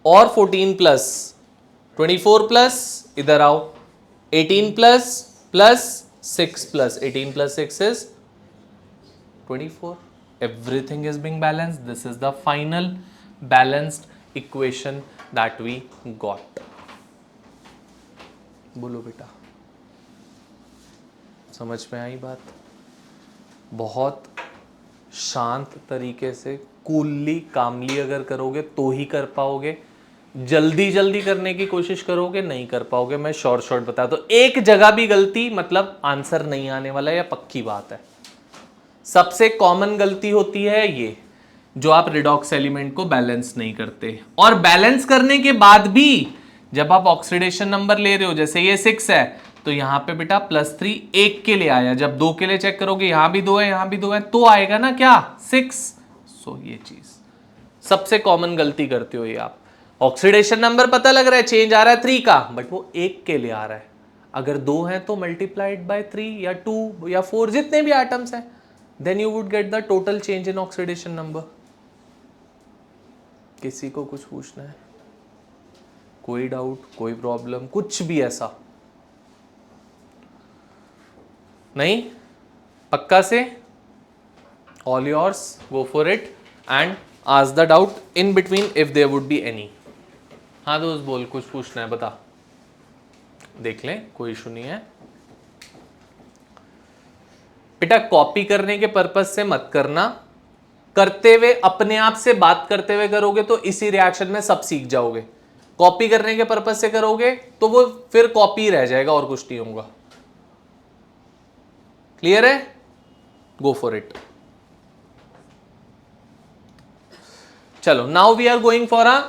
और 14 प्लस 24 प्लस, इधर आओ 18 plus plus 6 plus 18 plus 6 is 24. Everything is being balanced. This is the final balanced equation that we got. बोलो बेटा, समझ में आई बात? बहुत शांत तरीके से, कूलली कामली अगर करोगे तो ही कर पाओगे। जल्दी जल्दी करने की कोशिश करोगे नहीं कर पाओगे। मैं शॉर्ट बता दो, एक जगह भी गलती मतलब आंसर नहीं आने वाला, या पक्की बात है। सबसे कॉमन गलती होती है ये, जो आप रिडॉक्स एलिमेंट को बैलेंस नहीं करते। और बैलेंस करने के बाद भी जब आप ऑक्सीडेशन नंबर ले रहे हो, जैसे ये 6 है तो यहां पे बेटा +3 1 के लिए आया, जब 2 के लिए चेक करोगे यहां भी 2 है यहां भी 2 है तो आएगा ना क्या 6। सो ये चीज सबसे कॉमन गलती करते हो ये आप। ऑक्सीडेशन नंबर पता लग रहा है चेंज आ रहा है 3 का, बट वो 1 के लिए आ रहा है। अगर 2 है तो मल्टीप्लाइड बाय 3 या 2 या 4 जितने भी एटम्स हैं, then you would get the total change in oxidation number. किसी को कुछ पूछना है, कोई डाउट, कोई प्रॉब्लम, कुछ भी ऐसा नहीं? पक्का से? All yours, go for it and ask the doubt in between if there would be any. हाँ दोस्त बोल, कुछ पूछना है बता, देख लें, कोई इशू नहीं है। बेटा कॉपी करने के पर्पज से मत करना, करते हुए अपने आप से बात करते हुए करोगे तो इसी रिएक्शन में सब सीख जाओगे। कॉपी करने के पर्पज से करोगे तो वो फिर कॉपी रह जाएगा और कुछ नहीं होगा। क्लियर है? Go for it. चलो now we are going for a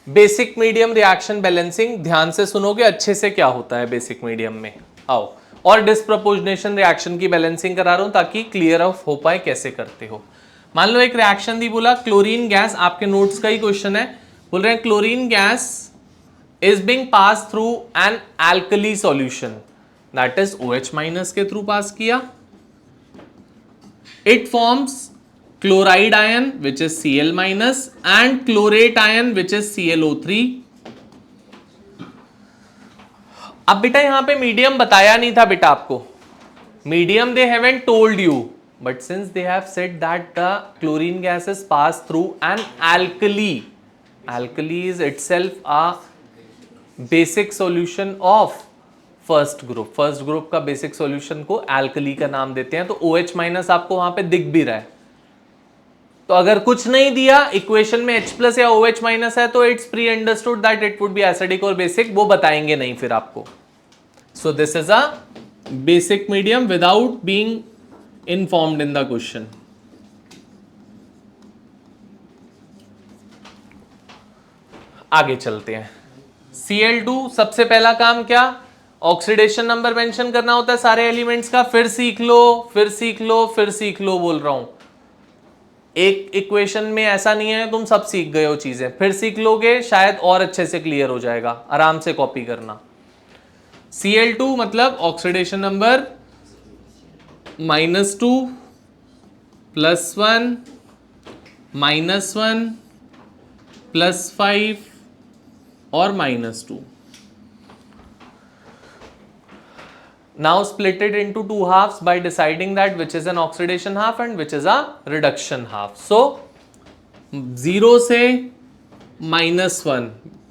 basic medium reaction balancing. ध्यान से सुनोगे अच्छे से क्या होता है बेसिक मीडियम में। आओ, और डिस्प्रपोर्शनेशन रिएक्शन की बैलेंसिंग करा रहा हूं ताकि क्लियर ऑफ हो पाए कैसे करते हो। मान लो एक रिएक्शन दी, बोला क्लोरीन गैस, आपके नोट्स का ही क्वेश्चन है, बोल रहे हैं chlorine gas is being pass through an alkali solution, that is OH minus के थ्रू पास किया। It forms chloride ion which is Cl minus and chlorate ion which is ClO3। अब बेटा यहां पे मीडियम बताया नहीं था बेटा आपको, medium they haven't told you, but since they have said that the chlorine gas is passed through an alkali, alkali is itself a basic solution of first group, first group का basic solution को alkali का नाम देते हैं। तो OH minus आपको वहां पे दिख भी रहा है। तो अगर कुछ नहीं दिया इक्वेशन में H प्लस या OH माइनस है तो it's pre understood that it would B acidic और बेसिक, वो बताएंगे नहीं फिर आपको। So this is a basic medium without being informed in the question. आगे चलते हैं। Cl2 सबसे पहला काम क्या, ऑक्सीडेशन नंबर मेंशन करना होता है सारे एलिमेंट्स का। फिर सीख लो, फिर सीख लो, फिर सीख लो बोल रहा हूं। एक इक्वेशन में ऐसा नहीं है तुम सब सीख गए हो चीजें, फिर सीख लोगे शायद और अच्छे से क्लियर हो जाएगा। आराम से कॉपी करना। Cl2 मतलब ऑक्सीडेशन नंबर -2 +1 -1 +5 और -2। Now split it into two halves by deciding that which is an oxidation half and which is a reduction half. So 0 से -1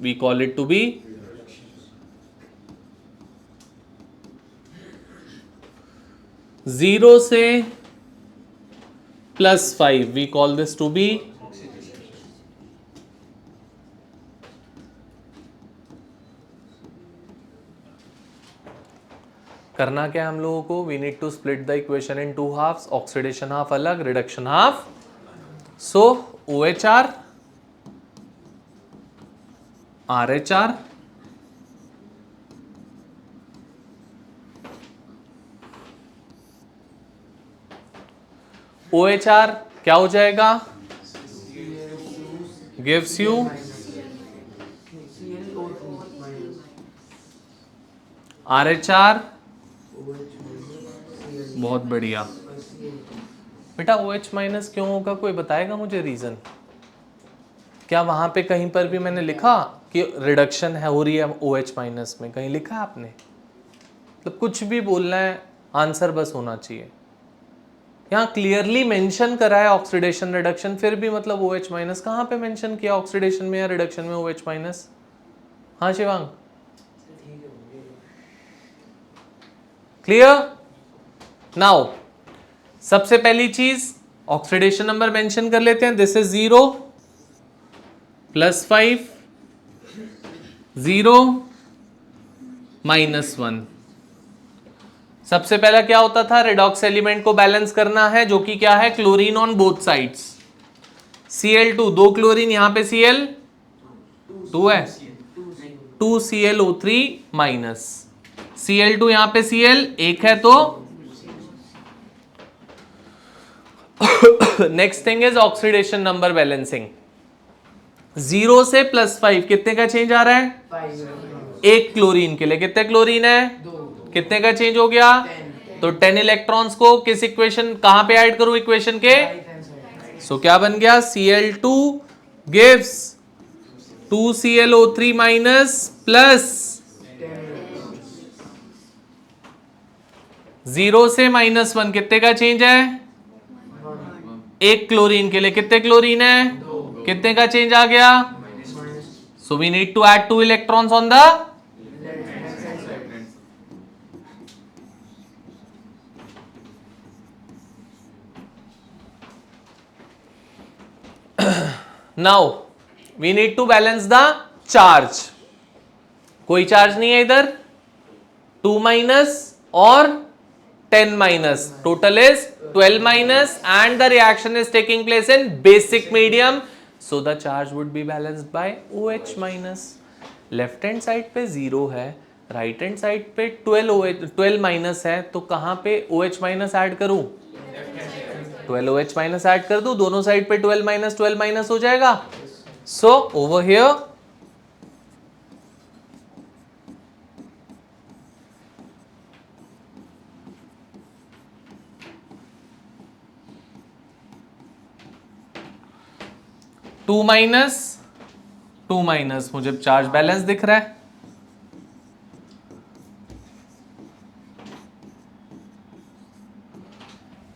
we call it to be (0 से +5 we call this to be करना क्या हम लोगों को, we need to split the equation in two halves, oxidation half अलग, reduction half. So OHR RHR OHR क्या हो जाएगा, गिव्स यू RHR, बहुत बढ़िया बेटा। OH माइनस क्यों होगा, कोई बताएगा मुझे रीजन? क्या वहां पे कहीं पर भी मैंने लिखा कि रिडक्शन है हो रही है OH माइनस में, कहीं लिखा है आपने? मतलब कुछ भी बोलना है, आंसर बस होना चाहिए। यहाँ क्लियरली मेंशन करा है ऑक्सीडेशन रिडक्शन, फिर भी मतलब OH माइनस कहाँ पे मेंशन किया, ऑक्सीडेशन में या रिडक्शन में OH माइनस? हाँ शिवांग, क्लियर? नाउ सबसे पहली चीज ऑक्सीडेशन नंबर मेंशन कर लेते हैं। This is 0 +5 0 -1। सबसे पहला क्या होता था, रेडॉक्स एलिमेंट को बैलेंस करना है, जो कि क्या है, chlorine on both sides. Cl2 2 chlorine, यहां पे Cl 2 है, 2 ClO3 माइनस, Cl2 यहां पे Cl 1 है तो next thing is oxidation number balancing. 0 से +5 कितने का चेंज आ रहा है, 1 क्लोरीन के लिए कितने क्लोरीन है, कितने का चेंज हो गया, तो 10 इलेक्ट्रॉन्स को किस इक्वेशन, कहां पे ऐड करूं इक्वेशन के, सो क्या बन गया, Cl2 gives 2 ClO3 minus plus 0 से -1 कितने का चेंज है, एक क्लोरीन के लिए कितने क्लोरीन है, कितने का चेंज आ गया, so we need to add 2 electrons on the now we need to balance the charge. कोई चार्ज नहीं है इधर, 2 माइनस और 10 minus, total is 12 minus and the reaction is taking place in basic medium, so the charge would be balanced by OH minus. Left hand side पे 0 है, right hand side पे 12 minus है, तो कहां पे OH माइनस ऐड करूं, 12 OH minus add कर दूं, दोनों साइड पे 12 माइनस हो जाएगा। सो ओवर हियर 2 माइनस मुझे चार्ज बैलेंस दिख रहा है।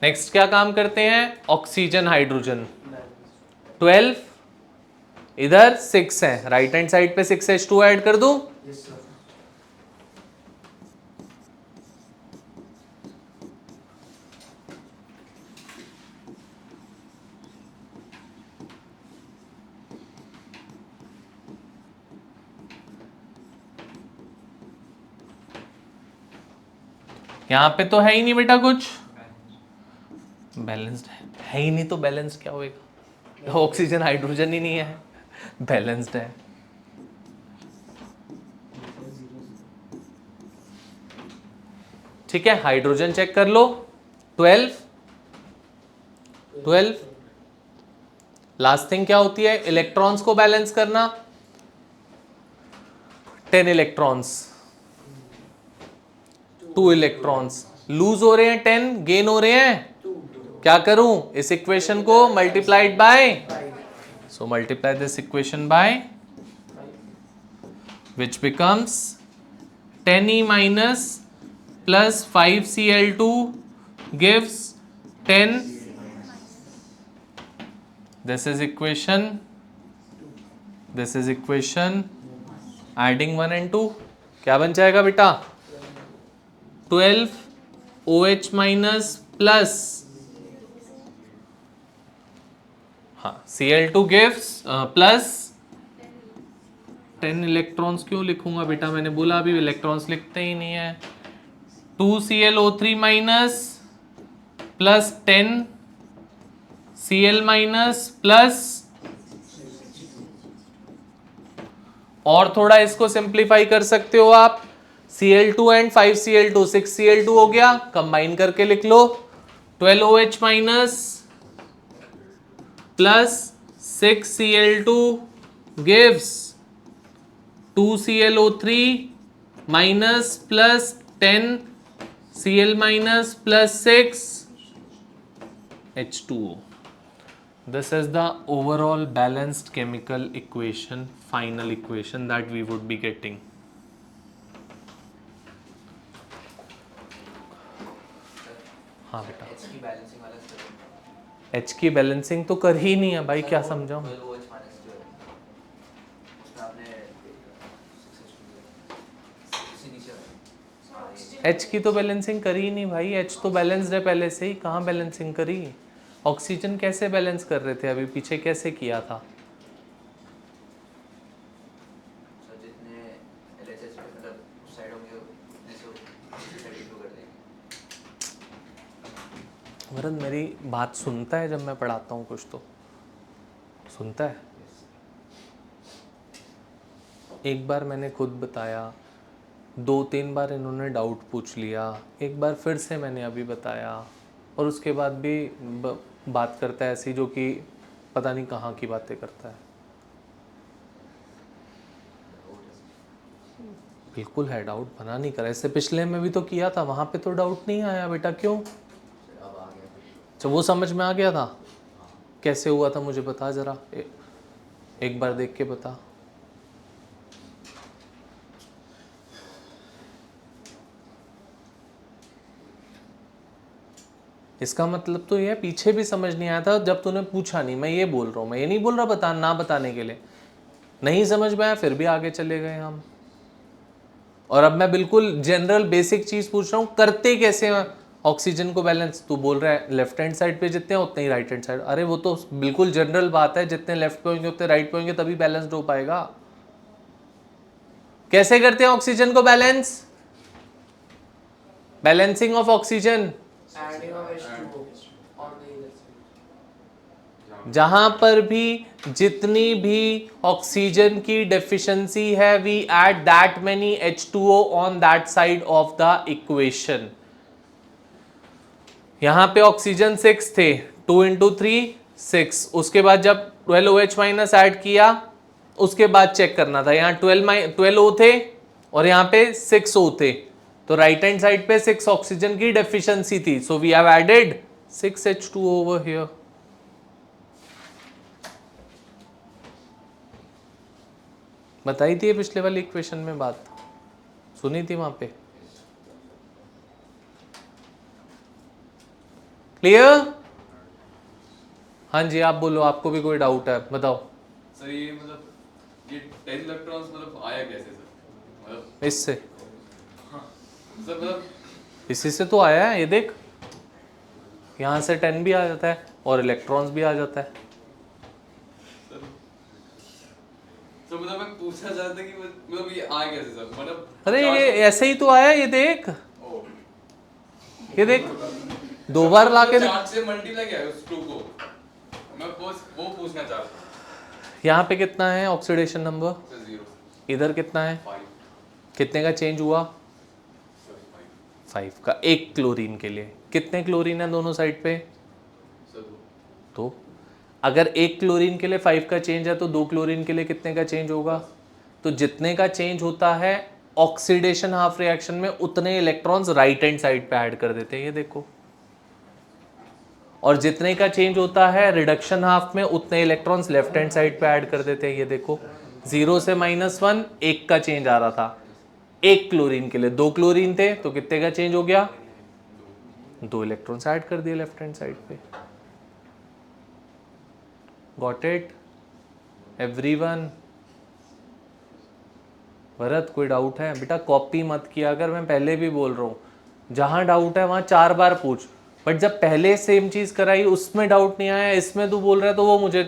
नेक्स्ट क्या काम करते हैं, ऑक्सीजन हाइड्रोजन 12, इधर 6 है, राइट हैंड साइड पे 6H2 ऐड कर दूं, यहां पे तो है ही नहीं बेटा कुछ, बैलेंस्ड है ही नहीं, तो बैलेंस क्या होएगा, ऑक्सीजन हाइड्रोजन ही नहीं है, बैलेंस्ड है। ठीक है, हाइड्रोजन चेक कर लो, 12 लास्ट थिंग क्या होती है, इलेक्ट्रॉन्स को बैलेंस करना, 10 इलेक्ट्रॉन्स, 2 इलेक्ट्रॉन्स लूज हो रहे हैं, 10 गेन हो रहे हैं, क्या करूं, इस इक्वेशन को multiplied by, so multiply this equation by which becomes 10E minus plus 5Cl2 gives 10, this is equation, adding 1 and 2 क्या बन जाएगा बेटा, 12 OH minus plus Cl2 gives plus 10 electrons क्यों लिखूंगा बेटा, मैंने बोला अभी इलेक्ट्रॉन्स लिखते ही नहीं है, 2Cl O3 minus plus 10 Cl minus plus, और थोड़ा इसको सिंप्लीफाई कर सकते हो आप, Cl2 एंड 5Cl2 6Cl2 हो गया, कंबाइन करके लिख लो 12OH minus plus 6Cl2 gives 2ClO3 minus plus 10 Cl minus plus 6 H2O. This is the overall balanced chemical equation, final equation that we would be getting. हाँ बेटा, H की balancing तो कर ही नहीं है भाई, क्या समझाऊं, H की तो बैलेंसिंग करी ही नहीं भाई, H तो बैलेंस्ड है पहले से ही, कहाँ बैलेंसिंग करी, ऑक्सीजन कैसे बैलेंस कर रहे थे अभी पीछे, कैसे किया था, वरन मेरी बात सुनता है जब मैं पढ़ाता हूँ कुछ, तो सुनता है, एक बार मैंने खुद बताया, 2-3 बार इन्होंने डाउट पूछ लिया, एक बार फिर से मैंने अभी बताया, और उसके बाद भी बात करता है ऐसी जो कि पता नहीं कहाँ की बातें करता है। बिल्कुल है डाउट, बना नहीं करा, इससे पिछले में भी तो किया था, वहाँ पे तो डाउट नहीं आया बेटा, क्यों, अच्छा वो समझ में आ गया था, कैसे हुआ था मुझे बता ज़रा, एक बार देख के बता। इसका मतलब तो ये पीछे भी समझ नहीं आया था जब तूने पूछा नहीं। मैं ये बोल रहा हूँ, मैं ये नहीं बोल रहा बता ना बताने के लिए, नहीं समझ में आया फिर भी आगे चले गए हम। और अब मैं बिल्कुल जनरल बेसिक चीज पूछ रहा हूँ, करते कैसे हैं ऑक्सीजन को बैलेंस। तू बोल रहा है लेफ्ट हैंड साइड पे जितने हैं उतने ही राइट हैंड साइड। अरे वो तो बिल्कुल जनरल बात है, जितने लेफ्ट पे होंगे उतने राइट पे होंगे, तभी बैलेंस्ड हो पाएगा। कैसे करते हैं ऑक्सीजन को balance? Balancing of oxygen, Adding of H2O on the either side. जहां पर भी जितनी भी ऑक्सीजन की डेफिशिएंसी है, we add that many H2O on that side of the equation. यहां पे ऑक्सीजन 6 थे, 2 इंटू 3 6। उसके बाद जब 12 OH माइनस ऐड किया उसके बाद चेक करना था, यहाँ 12 O थे और यहाँ पे 6 O थे, तो राइट हैंड साइड पे 6 ऑक्सीजन की डेफिशिएंसी थी, so we have added 6 H2O over here. बताई थी पिछले वाली इक्वेशन में बात, सुनी थी वहां पे। क्लियर? हाँ जी आप बोलो, आपको भी कोई डाउट है बताओ। सर ये मतलब ये 10 इलेक्ट्रॉन्स मतलब आया कैसे सर? मतलब इससे, सर मतलब इसी से तो आया है, ये देख यहाँ से 10 भी आ जाता है और इलेक्ट्रॉन्स भी आ जाता है। सर मतलब मैं पूछना चाहता कि मतलब ये आया कैसे सर? मतलब अरे ये ऐसे ही तो आया, ये देख, ये देख 2 बार ला के चार्ज से मल्टीप्लाई किया है उस 2 को, मैं वो पूछना चाहता हूँ। यहाँ पे कितना है ऑक्सीडेशन नंबर? सर 0 इधर कितना है? 5 कितने का चेंज हुआ? सर 5 का। एक क्लोरीन के लिए कितने क्लोरीन है दोनों साइड पे? 5 सर 2 तो अगर एक क्लोरीन के लिए 5 का चेंज है तो 2 क्लोरीन के लिए कितने का चेंज होगा? तो जितने का चेंज होता है ऑक्सीडेशन हाफ रिएक्शन में उतने इलेक्ट्रॉन्स राइट हैंड साइड पे ऐड कर देते हैं, ये देखो। और जितने का चेंज होता है रिडक्शन हाफ में उतने इलेक्ट्रॉन्स लेफ्ट हैंड साइड पे ऐड कर देते हैं, ये देखो। 0 से -1 1 का चेंज आ रहा था, एक क्लोरीन के लिए 2 क्लोरीन थे तो कितने का चेंज हो गया? 2 इलेक्ट्रॉन्स ऐड कर दिए लेफ्ट हैंड साइड पे। Got it everyone? भरत कोई डाउट है? बेटा कॉपी मत किया अगर, मैं पहले भी बोल रहा हूँ, जहां डाउट है वहां 4 बार पूछ। बट जब पहले सेम चीज कराई उसमें डाउट नहीं आया, इसमें तू बोल रहा है तो वो मुझे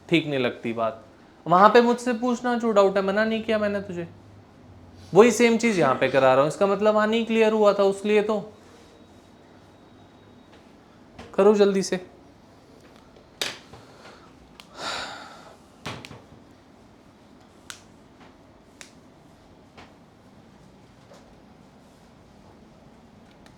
ठीक नहीं लगती बात। वहां पे मुझसे पूछना जो डाउट है, मना नहीं किया मैंने तुझे, वही सेम चीज यहाँ पे करा रहा हूँ, इसका मतलब वहां नहीं क्लियर हुआ था, उसलिए तो करो जल्दी से।